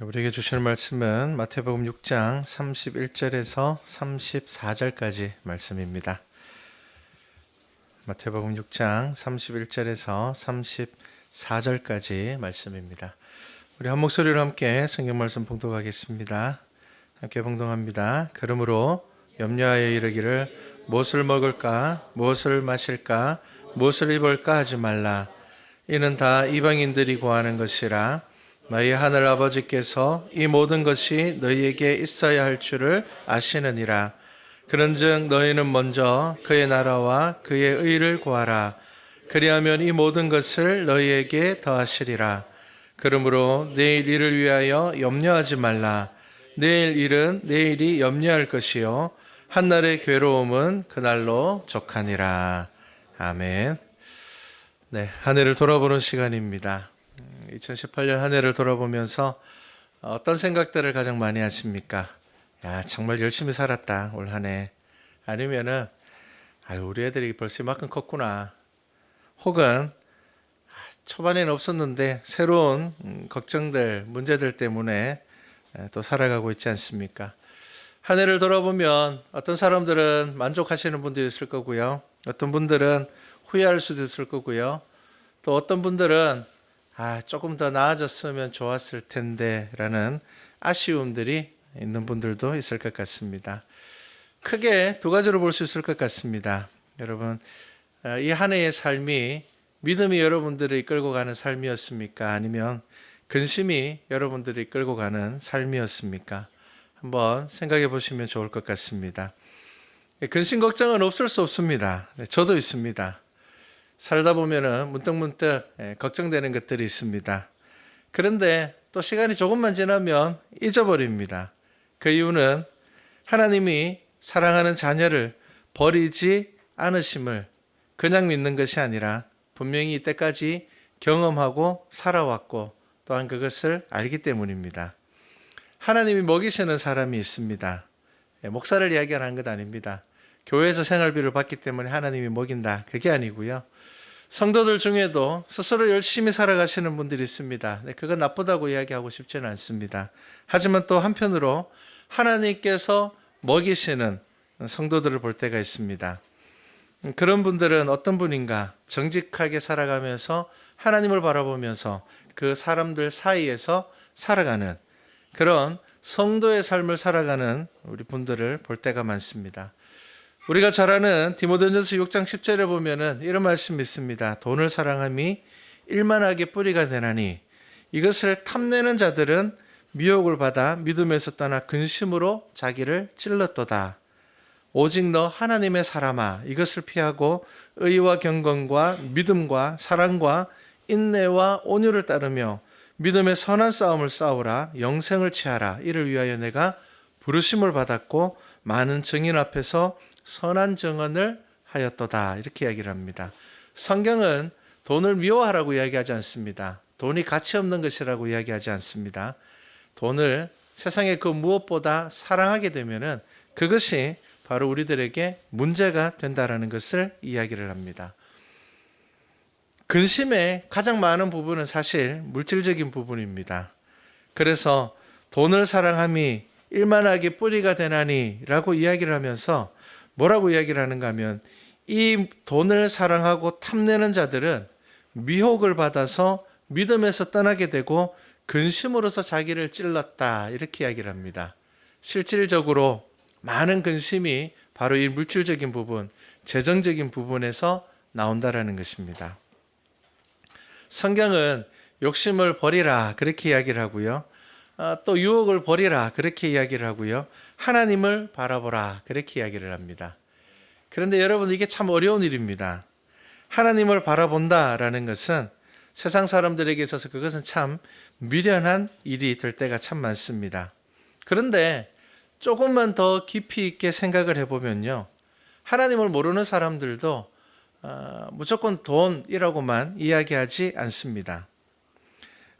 우리에게 주시는 말씀은 마태복음 6장 31절에서 34절까지 말씀입니다. 마태복음 6장 31절에서 34절까지 말씀입니다. 우리 한 목소리로 함께 성경 말씀 봉독하겠습니다. 함께 봉독합니다. 그러므로 염려하여 이르기를 무엇을 먹을까, 무엇을 마실까, 무엇을 입을까 하지 말라. 이는 다 이방인들이 구하는 것이라. 너희 하늘 아버지께서 이 모든 것이 너희에게 있어야 할 줄을 아시느니라. 그런즉 너희는 먼저 그의 나라와 그의 의를 구하라. 그리하면 이 모든 것을 너희에게 더하시리라. 그러므로 내일 일을 위하여 염려하지 말라. 내일 일은 내일이 염려할 것이요 한날의 괴로움은 그날로 족하니라. 아멘. 네, 한 해를 돌아보는 시간입니다. 2018년 한 해를 돌아보면서 어떤 생각들을 가장 많이 하십니까? 야, 정말 열심히 살았다 올 한 해. 아니면은 우리 애들이 벌써 이만큼 컸구나. 혹은 초반에는 없었는데 새로운 걱정들, 문제들 때문에 또 살아가고 있지 않습니까? 한 해를 돌아보면 어떤 사람들은 만족하시는 분들이 있을 거고요. 어떤 분들은 후회할 수도 있을 거고요. 또 어떤 분들은 조금 더 나아졌으면 좋았을 텐데 라는 아쉬움들이 있는 분들도 있을 것 같습니다. 크게 두 가지로 볼 수 있을 것 같습니다. 여러분, 이 한 해의 삶이 믿음이 여러분들을 이끌고 가는 삶이었습니까? 아니면 근심이 여러분들을 이끌고 가는 삶이었습니까? 한번 생각해 보시면 좋을 것 같습니다. 근심 걱정은 없을 수 없습니다. 저도 있습니다. 살다 보면은 문득문득 걱정되는 것들이 있습니다. 그런데 또 시간이 조금만 지나면 잊어버립니다. 그 이유는 하나님이 사랑하는 자녀를 버리지 않으심을 그냥 믿는 것이 아니라 분명히 이때까지 경험하고 살아왔고 또한 그것을 알기 때문입니다. 하나님이 먹이시는 사람이 있습니다. 목사를 이야기하는 것 아닙니다. 교회에서 생활비를 받기 때문에 하나님이 먹인다. 그게 아니고요. 성도들 중에도 스스로 열심히 살아가시는 분들이 있습니다. 그건 나쁘다고 이야기하고 싶지는 않습니다. 하지만 또 한편으로 하나님께서 먹이시는 성도들을 볼 때가 있습니다. 그런 분들은 어떤 분인가? 정직하게 살아가면서 하나님을 바라보면서 그 사람들 사이에서 살아가는 그런 성도의 삶을 살아가는 우리 분들을 볼 때가 많습니다. 우리가 잘 아는 디모데전서 6장 10절에 보면은 이런 말씀이 있습니다. 돈을 사랑함이 일만하게 뿌리가 되나니 이것을 탐내는 자들은 미혹을 받아 믿음에서 떠나 근심으로 자기를 찔렀도다. 오직 너 하나님의 사람아 이것을 피하고 의와 경건과 믿음과 사랑과 인내와 온유를 따르며 믿음의 선한 싸움을 싸우라. 영생을 취하라. 이를 위하여 내가 부르심을 받았고 많은 증인 앞에서 선한 증언을 하였도다. 이렇게 이야기를 합니다. 성경은 돈을 미워하라고 이야기하지 않습니다. 돈이 가치 없는 것이라고 이야기하지 않습니다. 돈을 세상의 그 무엇보다 사랑하게 되면은 그것이 바로 우리들에게 문제가 된다라는 것을 이야기를 합니다. 근심의 가장 많은 부분은 사실 물질적인 부분입니다. 그래서 돈을 사랑함이 일만하게 뿌리가 되나니 라고 이야기를 하면서 뭐라고 이야기를 하는가 하면 이 돈을 사랑하고 탐내는 자들은 미혹을 받아서 믿음에서 떠나게 되고 근심으로서 자기를 찔렀다 이렇게 이야기를 합니다. 실질적으로 많은 근심이 바로 이 물질적인 부분, 재정적인 부분에서 나온다라는 것입니다. 성경은 욕심을 버리라 그렇게 이야기를 하고요. 또 유혹을 버리라 그렇게 이야기를 하고요. 하나님을 바라보라 그렇게 이야기를 합니다. 그런데 여러분 이게 참 어려운 일입니다. 하나님을 바라본다라는 것은 세상 사람들에게 있어서 그것은 참 미련한 일이 될 때가 참 많습니다. 그런데 조금만 더 깊이 있게 생각을 해보면요. 하나님을 모르는 사람들도 무조건 돈이라고만 이야기하지 않습니다.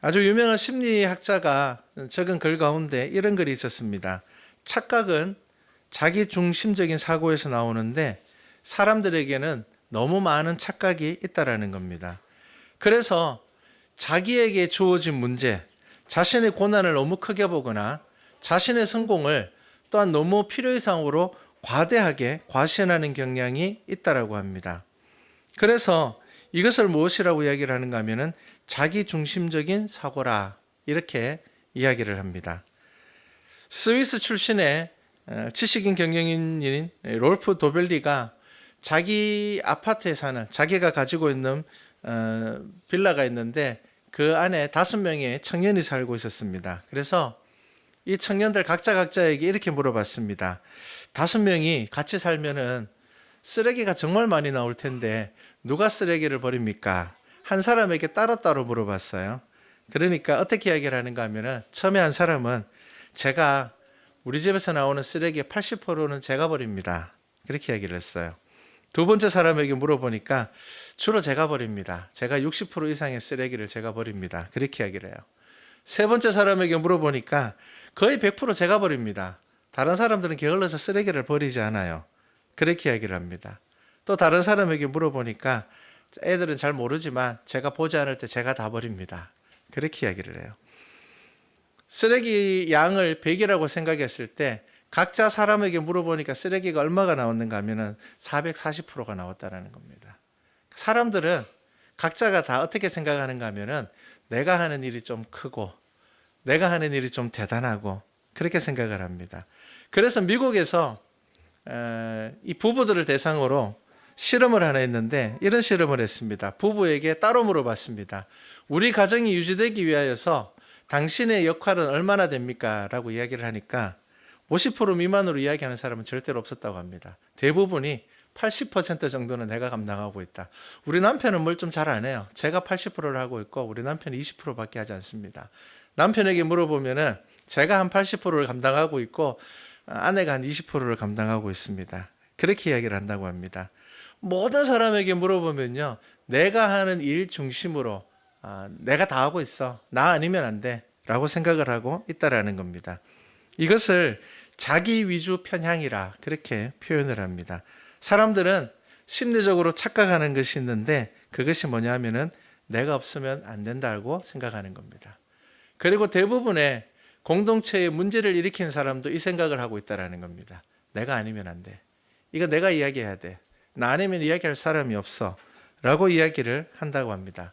아주 유명한 심리학자가 적은 글 가운데 이런 글이 있었습니다. 착각은 자기 중심적인 사고에서 나오는데 사람들에게는 너무 많은 착각이 있다라는 겁니다. 그래서 자기에게 주어진 문제, 자신의 고난을 너무 크게 보거나 자신의 성공을 또한 너무 필요 이상으로 과대하게 과신하는 경향이 있다라고 합니다. 그래서 이것을 무엇이라고 이야기를 하는가 하면은 자기중심적인 사고라 이렇게 이야기를 합니다. 스위스 출신의 지식인 경영인인 롤프 도벨리가 자기 아파트에 사는 자기가 가지고 있는 빌라가 있는데 그 안에 5명의 청년이 살고 있었습니다. 그래서 이 청년들 각자에게 이렇게 물어봤습니다. 5명이 같이 살면은 쓰레기가 정말 많이 나올 텐데 누가 쓰레기를 버립니까? 한 사람에게 따로따로 물어봤어요. 그러니까 어떻게 이야기를 하는가 하면은 처음에 한 사람은 제가 우리 집에서 나오는 쓰레기의 80%는 제가 버립니다. 그렇게 이야기를 했어요. 두 번째 사람에게 물어보니까 주로 제가 버립니다. 제가 60% 이상의 쓰레기를 제가 버립니다. 그렇게 이야기를 해요. 세 번째 사람에게 물어보니까 거의 100% 제가 버립니다. 다른 사람들은 게을러서 쓰레기를 버리지 않아요. 그렇게 이야기를 합니다. 또 다른 사람에게 물어보니까 애들은 잘 모르지만 제가 보지 않을 때 제가 다 버립니다. 그렇게 이야기를 해요. 쓰레기 양을 100이라고 생각했을 때 각자 사람에게 물어보니까 쓰레기가 얼마가 나왔는가 하면은 440%가 나왔다는 겁니다. 사람들은 각자가 다 어떻게 생각하는가 하면은 내가 하는 일이 좀 크고 내가 하는 일이 좀 대단하고 그렇게 생각을 합니다. 그래서 미국에서 이 부부들을 대상으로 실험을 하나 했는데 이런 실험을 했습니다. 부부에게 따로 물어봤습니다. 우리 가정이 유지되기 위하여서 당신의 역할은 얼마나 됩니까? 라고 이야기를 하니까 50% 미만으로 이야기하는 사람은 절대로 없었다고 합니다. 대부분이 80% 정도는 내가 감당하고 있다. 우리 남편은 뭘 좀 잘 안 해요. 제가 80%를 하고 있고 우리 남편은 20%밖에 하지 않습니다. 남편에게 물어보면은 제가 한 80%를 감당하고 있고 아내가 한 20%를 감당하고 있습니다. 그렇게 이야기를 한다고 합니다. 모든 사람에게 물어보면요. 내가 하는 일 중심으로 내가 다 하고 있어. 나 아니면 안 돼. 라고 생각을 하고 있다라는 겁니다. 이것을 자기 위주 편향이라 그렇게 표현을 합니다. 사람들은 심리적으로 착각하는 것이 있는데 그것이 뭐냐 하면은 내가 없으면 안 된다고 생각하는 겁니다. 그리고 대부분의 공동체에 문제를 일으키는 사람도 이 생각을 하고 있다는 겁니다. 내가 아니면 안 돼. 이거 내가 이야기해야 돼. 나 아니면 이야기할 사람이 없어. 라고 이야기를 한다고 합니다.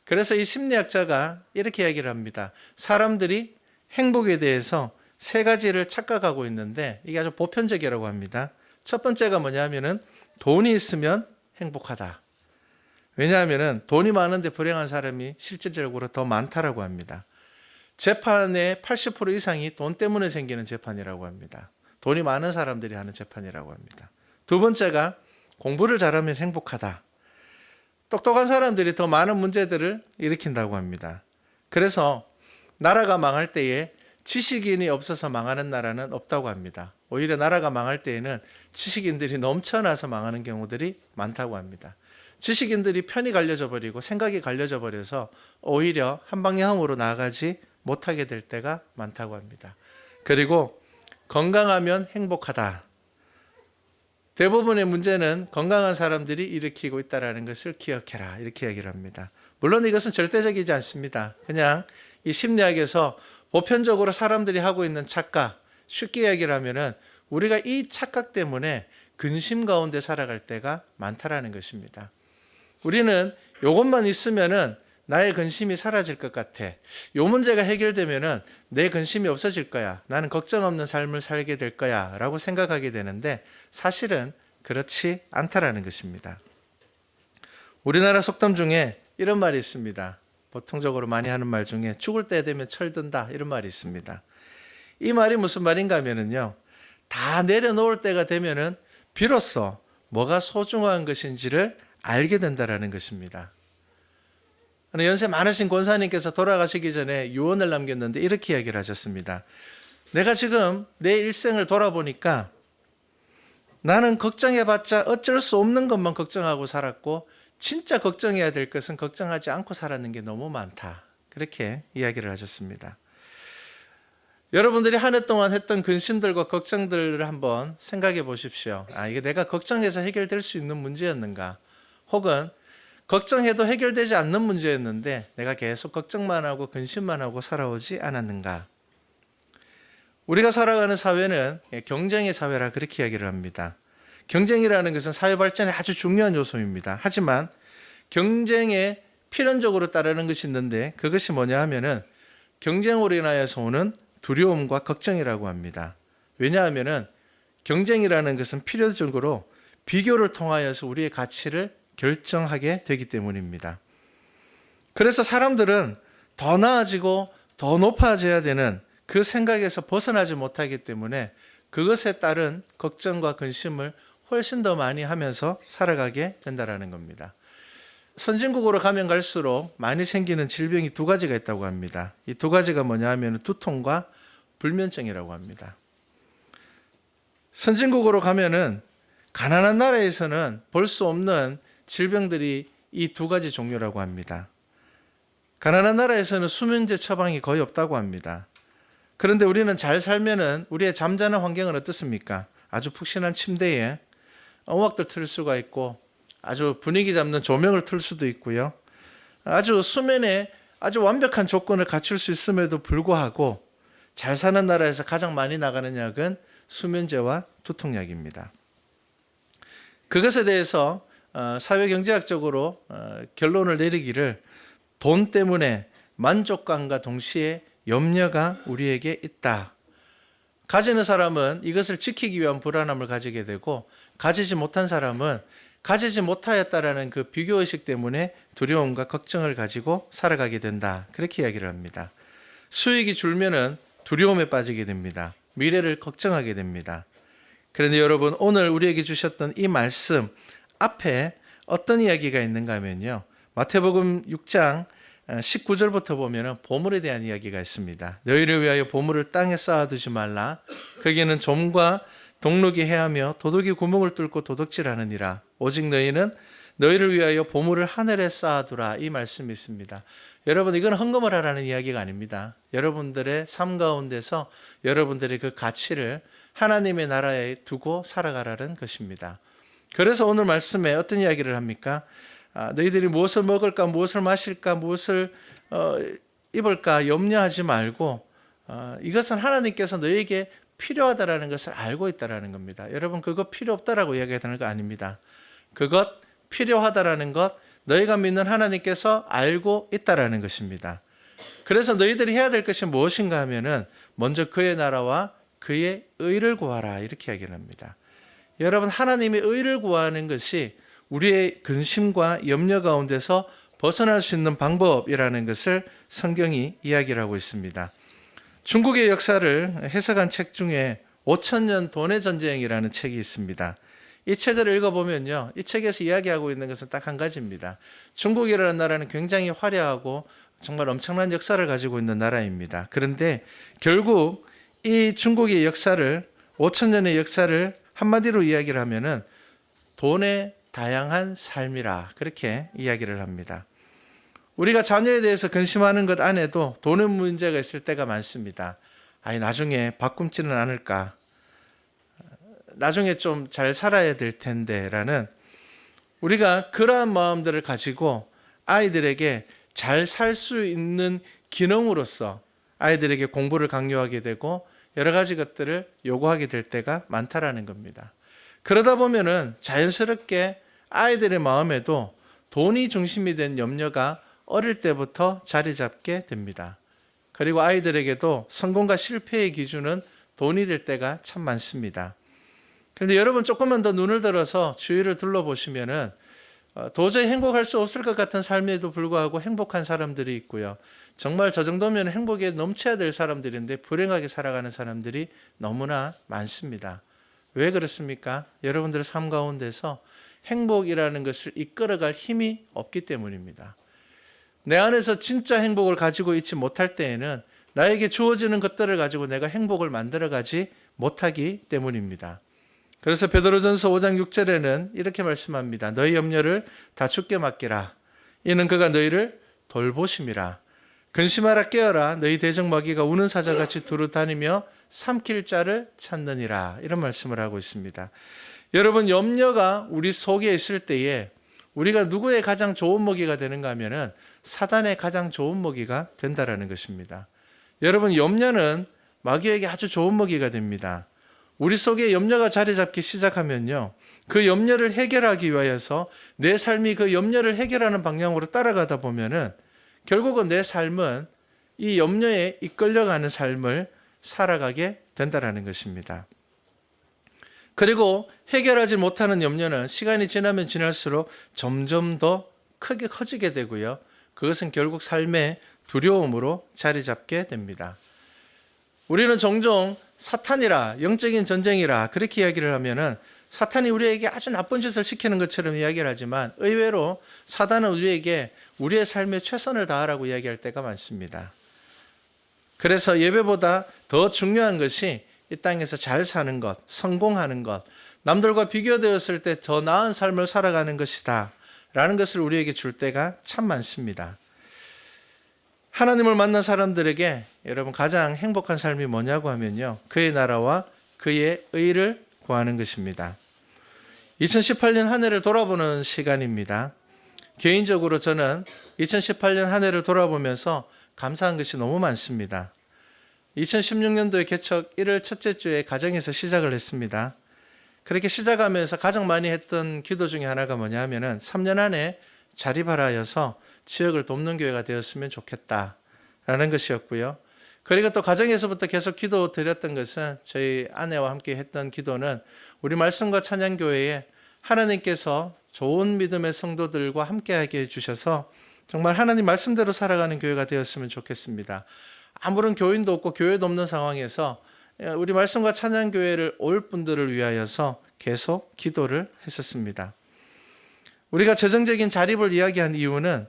그래서 이 심리학자가 이렇게 이야기를 합니다. 사람들이 행복에 대해서 3가지를 착각하고 있는데 이게 아주 보편적이라고 합니다. 첫 번째가 뭐냐 하면은 돈이 있으면 행복하다. 왜냐하면은 돈이 많은데 불행한 사람이 실질적으로 더 많다라고 합니다. 재판의 80% 이상이 돈 때문에 생기는 재판이라고 합니다. 돈이 많은 사람들이 하는 재판이라고 합니다. 두 번째가 공부를 잘하면 행복하다. 똑똑한 사람들이 더 많은 문제들을 일으킨다고 합니다. 그래서 나라가 망할 때에 지식인이 없어서 망하는 나라는 없다고 합니다. 오히려 나라가 망할 때에는 지식인들이 넘쳐나서 망하는 경우들이 많다고 합니다. 지식인들이 편이 갈려져 버리고 생각이 갈려져 버려서 오히려 한 방향으로 나아가지 못하게 될 때가 많다고 합니다. 그리고 건강하면 행복하다. 대부분의 문제는 건강한 사람들이 일으키고 있다는 것을 기억해라. 이렇게 얘기를 합니다. 물론 이것은 절대적이지 않습니다. 그냥 이 심리학에서 보편적으로 사람들이 하고 있는 착각, 쉽게 이야기를 하면은 우리가 이 착각 때문에 근심 가운데 살아갈 때가 많다라는 것입니다. 우리는 이것만 있으면은 나의 근심이 사라질 것 같아. 이 문제가 해결되면은 내 근심이 없어질 거야. 나는 걱정 없는 삶을 살게 될 거야. 라고 생각하게 되는데 사실은 그렇지 않다라는 것입니다. 우리나라 속담 중에 이런 말이 있습니다. 보통적으로 많이 하는 말 중에 죽을 때 되면 철든다 이런 말이 있습니다. 이 말이 무슨 말인가 하면은요. 다 내려놓을 때가 되면은 비로소 뭐가 소중한 것인지를 알게 된다라는 것입니다. 연세 많으신 권사님께서 돌아가시기 전에 유언을 남겼는데 이렇게 이야기를 하셨습니다. 내가 지금 내 일생을 돌아보니까 나는 걱정해봤자 어쩔 수 없는 것만 걱정하고 살았고 진짜 걱정해야 될 것은 걱정하지 않고 살았는 게 너무 많다. 그렇게 이야기를 하셨습니다. 여러분들이 한 해 동안 했던 근심들과 걱정들을 한번 생각해 보십시오. 이게 내가 걱정해서 해결될 수 있는 문제였는가? 혹은 걱정해도 해결되지 않는 문제였는데 내가 계속 걱정만 하고 근심만 하고 살아오지 않았는가? 우리가 살아가는 사회는 경쟁의 사회라 그렇게 이야기를 합니다. 경쟁이라는 것은 사회 발전에 아주 중요한 요소입니다. 하지만 경쟁에 필연적으로 따르는 것이 있는데 그것이 뭐냐 하면은 경쟁으로 인하여서 오는 두려움과 걱정이라고 합니다. 왜냐하면은 경쟁이라는 것은 필연적으로 비교를 통하여서 우리의 가치를 결정하게 되기 때문입니다. 그래서 사람들은 더 나아지고 더 높아져야 되는 그 생각에서 벗어나지 못하기 때문에 그것에 따른 걱정과 근심을 훨씬 더 많이 하면서 살아가게 된다는 겁니다. 선진국으로 가면 갈수록 많이 생기는 질병이 두 가지가 있다고 합니다. 이 두 가지가 뭐냐 하면 두통과 불면증이라고 합니다. 선진국으로 가면은 가난한 나라에서는 볼 수 없는 질병들이 이 두 가지 종류라고 합니다. 가난한 나라에서는 수면제 처방이 거의 없다고 합니다. 그런데 우리는 잘 살면은 우리의 잠자는 환경은 어떻습니까? 아주 푹신한 침대에 음악들 틀 수가 있고 아주 분위기 잡는 조명을 틀 수도 있고요. 아주 수면에 아주 완벽한 조건을 갖출 수 있음에도 불구하고 잘 사는 나라에서 가장 많이 나가는 약은 수면제와 두통약입니다. 그것에 대해서 사회경제학적으로 결론을 내리기를 돈 때문에 만족감과 동시에 염려가 우리에게 있다. 가지는 사람은 이것을 지키기 위한 불안함을 가지게 되고 가지지 못한 사람은 가지지 못하였다라는 그 비교의식 때문에 두려움과 걱정을 가지고 살아가게 된다. 그렇게 이야기를 합니다. 수익이 줄면은 두려움에 빠지게 됩니다. 미래를 걱정하게 됩니다. 그런데 여러분 오늘 우리에게 주셨던 이 말씀 앞에 어떤 이야기가 있는가 하면요. 마태복음 6장 19절부터 보면 보물에 대한 이야기가 있습니다. 너희를 위하여 보물을 땅에 쌓아두지 말라. 거기에는 좀과 동록이 해하며 도둑이 구멍을 뚫고 도둑질하느니라. 오직 너희는 너희를 위하여 보물을 하늘에 쌓아두라. 이 말씀이 있습니다. 여러분 이건 헌금을 하라는 이야기가 아닙니다. 여러분들의 삶 가운데서 여러분들의 그 가치를 하나님의 나라에 두고 살아가라는 것입니다. 그래서 오늘 말씀에 어떤 이야기를 합니까? 너희들이 무엇을 먹을까, 무엇을 마실까, 무엇을 입을까 염려하지 말고 이것은 하나님께서 너희에게 필요하다라는 것을 알고 있다라는 겁니다. 여러분 그거 필요 없다라고 이야기하는 거 아닙니다. 그것 필요하다라는 것 너희가 믿는 하나님께서 알고 있다라는 것입니다. 그래서 너희들이 해야 될 것이 무엇인가 하면은 먼저 그의 나라와 그의 의를 구하라 이렇게 이야기를 합니다. 여러분 하나님의 의를 구하는 것이 우리의 근심과 염려 가운데서 벗어날 수 있는 방법이라는 것을 성경이 이야기를 하고 있습니다. 중국의 역사를 해석한 책 중에 5,000년 돈의 전쟁이라는 책이 있습니다. 이 책을 읽어보면요. 이 책에서 이야기하고 있는 것은 딱 한 가지입니다. 중국이라는 나라는 굉장히 화려하고 정말 엄청난 역사를 가지고 있는 나라입니다. 그런데 결국 이 중국의 역사를 5,000년의 역사를 한마디로 이야기를 하면은 돈의 다양한 삶이라 그렇게 이야기를 합니다. 우리가 자녀에 대해서 근심하는 것 안에도 돈의 문제가 있을 때가 많습니다. 나중에 밥 굶지는 않을까? 나중에 좀 잘 살아야 될 텐데 라는 우리가 그러한 마음들을 가지고 아이들에게 잘 살 수 있는 기능으로서 아이들에게 공부를 강요하게 되고 여러 가지 것들을 요구하게 될 때가 많다라는 겁니다. 그러다 보면은 자연스럽게 아이들의 마음에도 돈이 중심이 된 염려가 어릴 때부터 자리 잡게 됩니다. 그리고 아이들에게도 성공과 실패의 기준은 돈이 될 때가 참 많습니다. 그런데 여러분 조금만 더 눈을 들어서 주위를 둘러보시면은 도저히 행복할 수 없을 것 같은 삶에도 불구하고 행복한 사람들이 있고요. 정말 저 정도면 행복에 넘쳐야 될 사람들인데 불행하게 살아가는 사람들이 너무나 많습니다. 왜 그렇습니까? 여러분들의 삶 가운데서 행복이라는 것을 이끌어갈 힘이 없기 때문입니다. 내 안에서 진짜 행복을 가지고 있지 못할 때에는 나에게 주어지는 것들을 가지고 내가 행복을 만들어가지 못하기 때문입니다. 그래서 베드로전서 5장 6절에는 이렇게 말씀합니다. 너희 염려를 다 주께 맡기라. 이는 그가 너희를 돌보심이라. 근심하라 깨어라. 너희 대적마귀가 우는 사자같이 두루 다니며 삼킬 자를 찾느니라. 이런 말씀을 하고 있습니다. 여러분 염려가 우리 속에 있을 때에 우리가 누구의 가장 좋은 먹이가 되는가 하면은 사단의 가장 좋은 먹이가 된다라는 것입니다. 여러분, 염려는 마귀에게 아주 좋은 먹이가 됩니다. 우리 속에 염려가 자리 잡기 시작하면요, 그 염려를 해결하기 위하여서 내 삶이 그 염려를 해결하는 방향으로 따라가다 보면은 결국은 내 삶은 이 염려에 이끌려가는 삶을 살아가게 된다라는 것입니다. 그리고 해결하지 못하는 염려는 시간이 지나면 지날수록 점점 더 크게 커지게 되고요, 그것은 결국 삶의 두려움으로 자리 잡게 됩니다. 우리는 종종 사탄이라, 영적인 전쟁이라 그렇게 이야기를 하면은 사탄이 우리에게 아주 나쁜 짓을 시키는 것처럼 이야기를 하지만 의외로 사단은 우리에게 우리의 삶에 최선을 다하라고 이야기할 때가 많습니다. 그래서 예배보다 더 중요한 것이 이 땅에서 잘 사는 것, 성공하는 것, 남들과 비교되었을 때 더 나은 삶을 살아가는 것이다 라는 것을 우리에게 줄 때가 참 많습니다. 하나님을 만난 사람들에게 여러분 가장 행복한 삶이 뭐냐고 하면요, 그의 나라와 그의 의를 구하는 것입니다. 2018년 한 해를 돌아보는 시간입니다. 개인적으로 저는 2018년 한 해를 돌아보면서 감사한 것이 너무 많습니다. 2016년도에 개척 1월 첫째 주에 가정에서 시작을 했습니다. 그렇게 시작하면서 가장 많이 했던 기도 중에 하나가 뭐냐 하면은 3년 안에 자립하라여서 지역을 돕는 교회가 되었으면 좋겠다라는 것이었고요. 그리고 또 가정에서부터 계속 기도 드렸던 것은, 저희 아내와 함께 했던 기도는 우리 말씀과 찬양교회에 하나님께서 좋은 믿음의 성도들과 함께하게 해주셔서 정말 하나님 말씀대로 살아가는 교회가 되었으면 좋겠습니다. 아무런 교인도 없고 교회도 없는 상황에서 우리 말씀과 찬양교회를 올 분들을 위하여서 계속 기도를 했었습니다. 우리가 재정적인 자립을 이야기한 이유는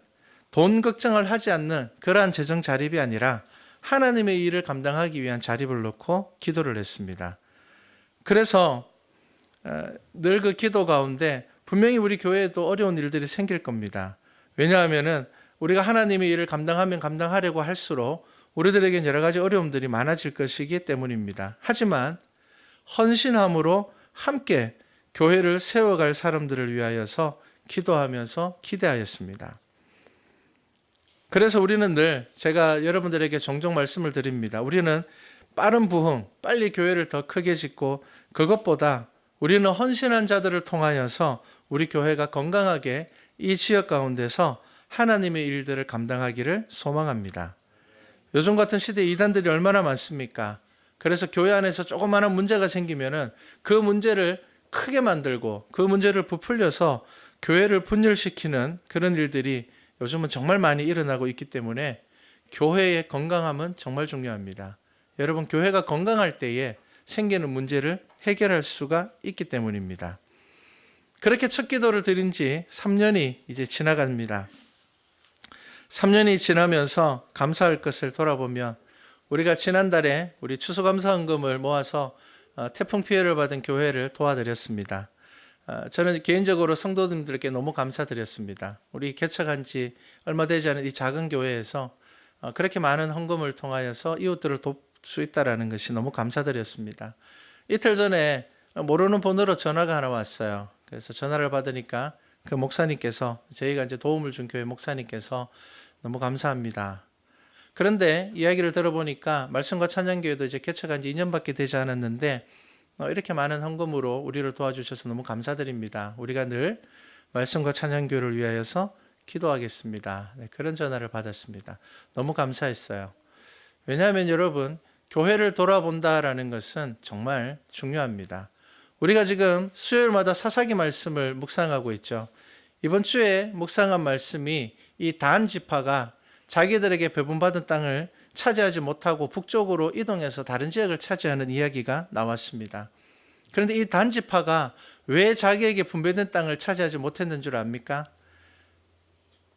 돈 걱정을 하지 않는 그러한 재정 자립이 아니라 하나님의 일을 감당하기 위한 자립을 놓고 기도를 했습니다. 그래서 늘 그 기도 가운데 분명히 우리 교회에도 어려운 일들이 생길 겁니다. 왜냐하면은 우리가 하나님의 일을 감당하려고 할수록 우리들에겐 여러 가지 어려움들이 많아질 것이기 때문입니다. 하지만 헌신함으로 함께 교회를 세워갈 사람들을 위하여서 기도하면서 기대하였습니다. 그래서 우리는 늘, 제가 여러분들에게 종종 말씀을 드립니다. 우리는 빠른 부흥, 빨리 교회를 더 크게 짓고, 그것보다 우리는 헌신한 자들을 통하여서 우리 교회가 건강하게 이 지역 가운데서 하나님의 일들을 감당하기를 소망합니다. 요즘 같은 시대에 이단들이 얼마나 많습니까? 그래서 교회 안에서 조그마한 문제가 생기면은 그 문제를 크게 만들고 그 문제를 부풀려서 교회를 분열시키는 그런 일들이 요즘은 정말 많이 일어나고 있기 때문에 교회의 건강함은 정말 중요합니다. 여러분, 교회가 건강할 때에 생기는 문제를 해결할 수가 있기 때문입니다. 그렇게 첫 기도를 드린 지 3년이 이제 지나갑니다. 3년이 지나면서 감사할 것을 돌아보면, 우리가 지난달에 우리 추수감사헌금을 모아서 태풍 피해를 받은 교회를 도와드렸습니다. 저는 개인적으로 성도님들께 너무 감사드렸습니다. 우리 개척한 지 얼마 되지 않은 이 작은 교회에서 그렇게 많은 헌금을 통하여서 이웃들을 돕을 수 있다는 것이 너무 감사드렸습니다. 이틀 전에 모르는 번호로 전화가 하나 왔어요. 그래서 전화를 받으니까 그 목사님께서, 저희가 이제 도움을 준 교회 목사님께서 너무 감사합니다. 그런데 이야기를 들어보니까 말씀과 찬양교회도 이제 개척한 지 2년밖에 되지 않았는데 이렇게 많은 헌금으로 우리를 도와주셔서 너무 감사드립니다. 우리가 늘 말씀과 찬양교회를 위하여서 기도하겠습니다. 네, 그런 전화를 받았습니다. 너무 감사했어요. 왜냐하면 여러분, 교회를 돌아본다라는 것은 정말 중요합니다. 우리가 지금 수요일마다 사사기 말씀을 묵상하고 있죠. 이번 주에 묵상한 말씀이 이 단 지파가 자기들에게 배분받은 땅을 차지하지 못하고 북쪽으로 이동해서 다른 지역을 차지하는 이야기가 나왔습니다. 그런데 이 단 지파가 왜 자기에게 분배된 땅을 차지하지 못했는 줄 압니까?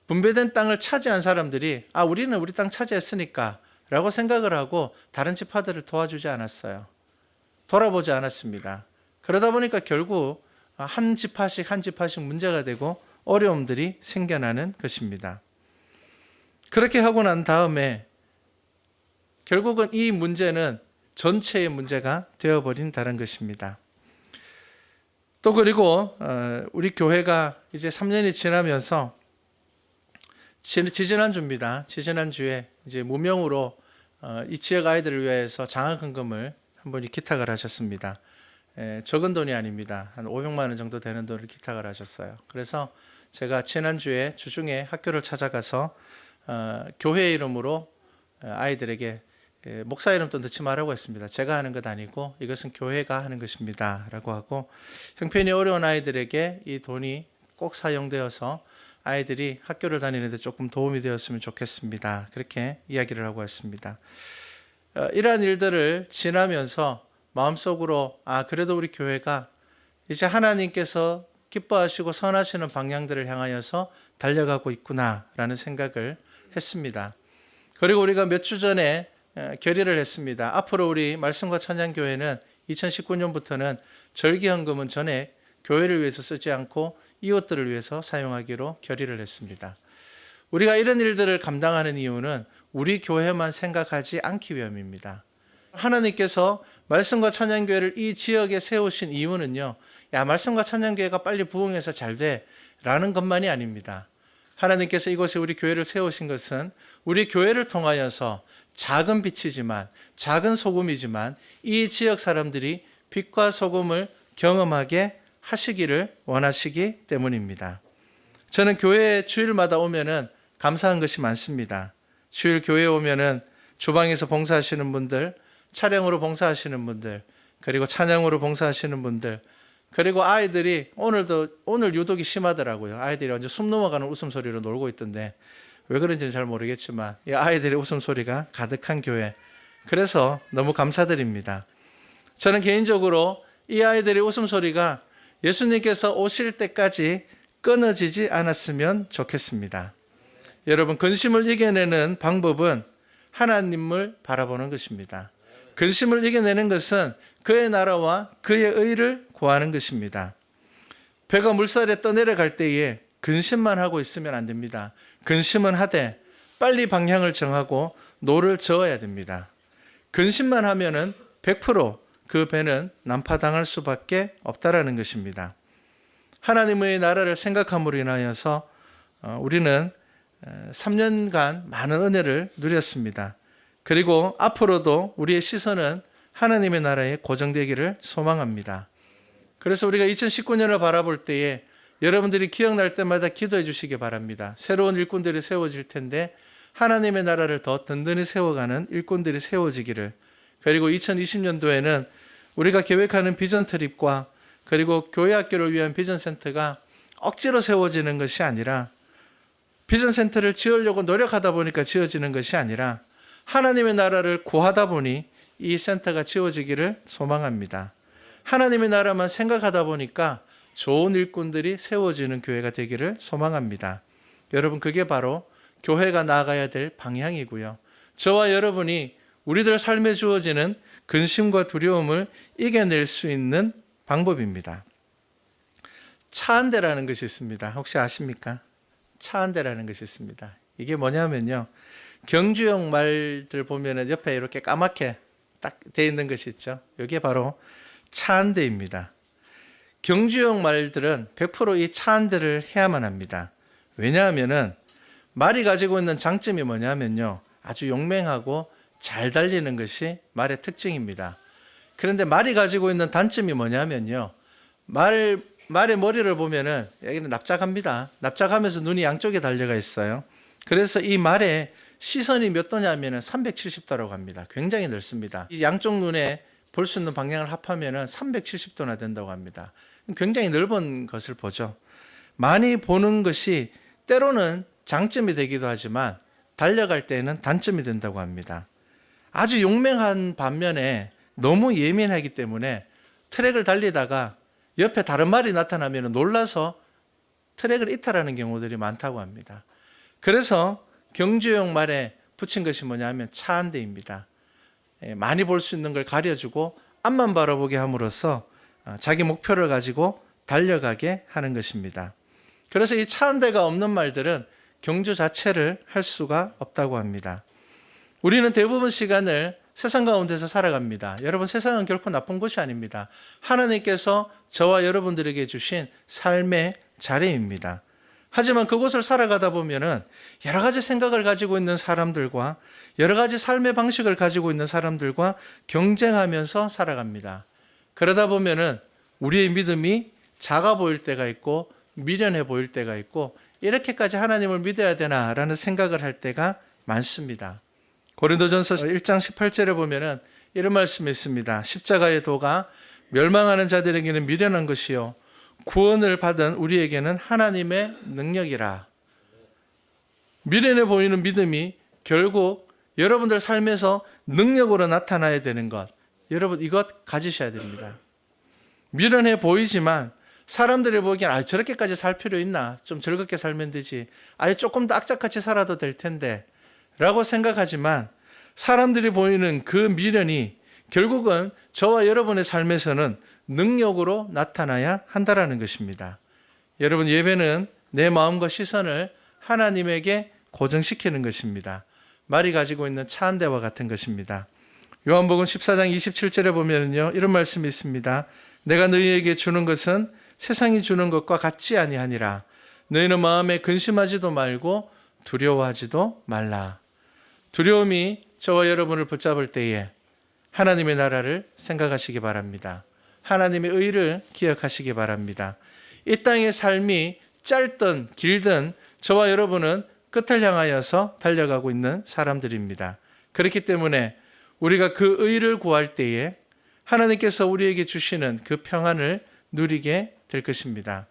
분배된 땅을 차지한 사람들이 우리는 우리 땅 차지했으니까 라고 생각을 하고 다른 지파들을 도와주지 않았어요. 돌아보지 않았습니다. 그러다 보니까 결국 한 지파씩 문제가 되고 어려움들이 생겨나는 것입니다. 그렇게 하고 난 다음에 결국은 이 문제는 전체의 문제가 되어버린다는 것입니다. 또 그리고 우리 교회가 이제 3년이 지나면서 지지난주입니다. 지지난주에 이제 무명으로 이 지역 아이들을 위해서 장학금을 한 분이 기탁을 하셨습니다. 적은 돈이 아닙니다. 한 500만 원 정도 되는 돈을 기탁을 하셨어요. 그래서 제가 지난주에 주중에 학교를 찾아가서 교회 이름으로 아이들에게 목사 이름도 넣지 말라고 했습니다. 제가 하는 것 아니고 이것은 교회가 하는 것입니다 라고 하고, 형편이 어려운 아이들에게 이 돈이 꼭 사용되어서 아이들이 학교를 다니는데 조금 도움이 되었으면 좋겠습니다, 그렇게 이야기를 하고 왔습니다. 이러한 일들을 지나면서 마음속으로 그래도 우리 교회가 이제 하나님께서 기뻐하시고 선하시는 방향들을 향하여서 달려가고 있구나라는 생각을 했습니다. 그리고 우리가 몇 주 전에 결의를 했습니다. 앞으로 우리 말씀과 찬양교회는 2019년부터는 절기헌금은 전에 교회를 위해서 쓰지 않고 이웃들을 위해서 사용하기로 결의를 했습니다. 우리가 이런 일들을 감당하는 이유는 우리 교회만 생각하지 않기 위함입니다. 하나님께서 말씀과 찬양교회를 이 지역에 세우신 이유는요, 말씀과 찬양교회가 빨리 부흥해서 잘 돼 라는 것만이 아닙니다. 하나님께서 이곳에 우리 교회를 세우신 것은 우리 교회를 통하여서 작은 빛이지만, 작은 소금이지만 이 지역 사람들이 빛과 소금을 경험하게 하시기를 원하시기 때문입니다. 저는 교회에 주일마다 오면은 감사한 것이 많습니다. 주일 교회에 오면은 주방에서 봉사하시는 분들, 차량으로 봉사하시는 분들, 그리고 찬양으로 봉사하시는 분들, 그리고 아이들이 오늘 유독이 심하더라고요. 아이들이 완전 숨 넘어가는 웃음소리로 놀고 있던데 왜 그런지는 잘 모르겠지만 이 아이들의 웃음소리가 가득한 교회, 그래서 너무 감사드립니다. 저는 개인적으로 이 아이들의 웃음소리가 예수님께서 오실 때까지 끊어지지 않았으면 좋겠습니다. 여러분, 근심을 이겨내는 방법은 하나님을 바라보는 것입니다. 근심을 이겨내는 것은 그의 나라와 그의 의를 구하는 것입니다. 배가 물살에 떠내려갈 때에 근심만 하고 있으면 안 됩니다. 근심은 하되 빨리 방향을 정하고 노를 저어야 됩니다. 근심만 하면은 100% 그 배는 난파당할 수밖에 없다라는 것입니다. 하나님의 나라를 생각함으로 인하여서 우리는 3년간 많은 은혜를 누렸습니다. 그리고 앞으로도 우리의 시선은 하나님의 나라에 고정되기를 소망합니다. 그래서 우리가 2019년을 바라볼 때에 여러분들이 기억날 때마다 기도해 주시기 바랍니다. 새로운 일꾼들이 세워질 텐데 하나님의 나라를 더 든든히 세워가는 일꾼들이 세워지기를, 그리고 2020년도에는 우리가 계획하는 비전 트립과 그리고 교회 학교를 위한 비전 센터가 억지로 세워지는 것이 아니라, 비전 센터를 지으려고 노력하다 보니까 지어지는 것이 아니라 하나님의 나라를 구하다 보니 이 센터가 지어지기를 소망합니다. 하나님의 나라만 생각하다 보니까 좋은 일꾼들이 세워지는 교회가 되기를 소망합니다. 여러분, 그게 바로 교회가 나아가야 될 방향이고요. 저와 여러분이 우리들 삶에 주어지는 근심과 두려움을 이겨낼 수 있는 방법입니다. 차 한 대라는 것이 있습니다. 혹시 아십니까? 차 한 대라는 것이 있습니다. 이게 뭐냐면요, 경주용 말들 보면은 옆에 이렇게 까맣게 딱 돼 있는 것이 있죠. 이게 바로 차 한 대입니다. 경주용 말들은 100% 이 차 한 대를 해야만 합니다. 왜냐하면은 말이 가지고 있는 장점이 뭐냐면요, 아주 용맹하고 잘 달리는 것이 말의 특징입니다. 그런데 말이 가지고 있는 단점이 뭐냐면요, 말의 머리를 보면은 여기는 납작합니다. 납작하면서 눈이 양쪽에 달려가 있어요. 그래서 이 말의 시선이 몇 도냐면은 370도라고 합니다. 굉장히 넓습니다. 이 양쪽 눈에 볼 수 있는 방향을 합하면은 370도나 된다고 합니다. 굉장히 넓은 것을 보죠. 많이 보는 것이 때로는 장점이 되기도 하지만 달려갈 때는 단점이 된다고 합니다. 아주 용맹한 반면에 너무 예민하기 때문에 트랙을 달리다가 옆에 다른 말이 나타나면 놀라서 트랙을 이탈하는 경우들이 많다고 합니다. 그래서 경주용 말에 붙인 것이 뭐냐면 차 한 대입니다. 많이 볼 수 있는 걸 가려주고 앞만 바라보게 함으로써 자기 목표를 가지고 달려가게 하는 것입니다. 그래서 이 차 한 대가 없는 말들은 경주 자체를 할 수가 없다고 합니다. 우리는 대부분 시간을 세상 가운데서 살아갑니다. 여러분, 세상은 결코 나쁜 곳이 아닙니다. 하나님께서 저와 여러분들에게 주신 삶의 자리입니다. 하지만 그곳을 살아가다 보면은 여러 가지 생각을 가지고 있는 사람들과 여러 가지 삶의 방식을 가지고 있는 사람들과 경쟁하면서 살아갑니다. 그러다 보면은 우리의 믿음이 작아 보일 때가 있고 미련해 보일 때가 있고, 이렇게까지 하나님을 믿어야 되나라는 생각을 할 때가 많습니다. 고린도전서 1장 18절에 보면은 이런 말씀이 있습니다. 십자가의 도가 멸망하는 자들에게는 미련한 것이요 구원을 받은 우리에게는 하나님의 능력이라. 미련해 보이는 믿음이 결국 여러분들 삶에서 능력으로 나타나야 되는 것, 여러분 이것 가지셔야 됩니다. 미련해 보이지만 사람들이 보기엔 저렇게까지 살 필요 있나? 좀 즐겁게 살면 되지. 조금 더 악착같이 살아도 될 텐데 라고 생각하지만, 사람들이 보이는 그 미련이 결국은 저와 여러분의 삶에서는 능력으로 나타나야 한다라는 것입니다. 여러분, 예배는 내 마음과 시선을 하나님에게 고정시키는 것입니다. 말이 가지고 있는 차 한 대와 같은 것입니다. 요한복음 14장 27절에 보면요, 이런 말씀이 있습니다. 내가 너희에게 주는 것은 세상이 주는 것과 같지 아니하니라. 너희는 마음에 근심하지도 말고 두려워하지도 말라. 두려움이 저와 여러분을 붙잡을 때에 하나님의 나라를 생각하시기 바랍니다. 하나님의 의를 기억하시기 바랍니다. 이 땅의 삶이 짧든 길든 저와 여러분은 끝을 향하여서 달려가고 있는 사람들입니다. 그렇기 때문에 우리가 그 의를 구할 때에 하나님께서 우리에게 주시는 그 평안을 누리게 될 것입니다.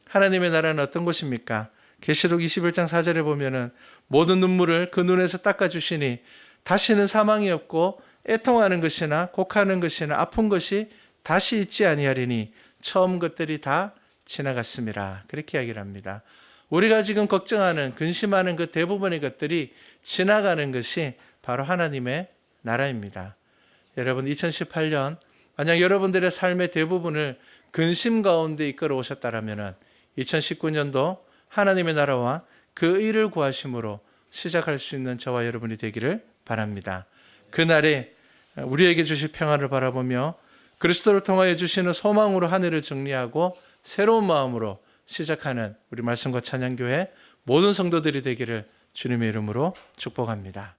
하나님의 나라는 어떤 곳입니까? 계시록 21장 4절에 보면은 모든 눈물을 그 눈에서 닦아주시니 다시는 사망이 없고 애통하는 것이나 곡하는 것이나 아픈 것이 다시 있지 아니하리니 처음 것들이 다 지나갔음이라. 그렇게 이야기를 합니다. 우리가 지금 걱정하는, 근심하는 그 대부분의 것들이 지나가는 것이 바로 하나님의 나라입니다. 여러분, 2018년 만약 여러분들의 삶의 대부분을 근심 가운데 이끌어 오셨다면 2019년도 하나님의 나라와 그 의를 구하심으로 시작할 수 있는 저와 여러분이 되기를 바랍니다. 그날에 우리에게 주실 평안을 바라보며 그리스도를 통하여 주시는 소망으로 한 해를 정리하고 새로운 마음으로 시작하는 우리 말씀과 찬양교회 모든 성도들이 되기를 주님의 이름으로 축복합니다.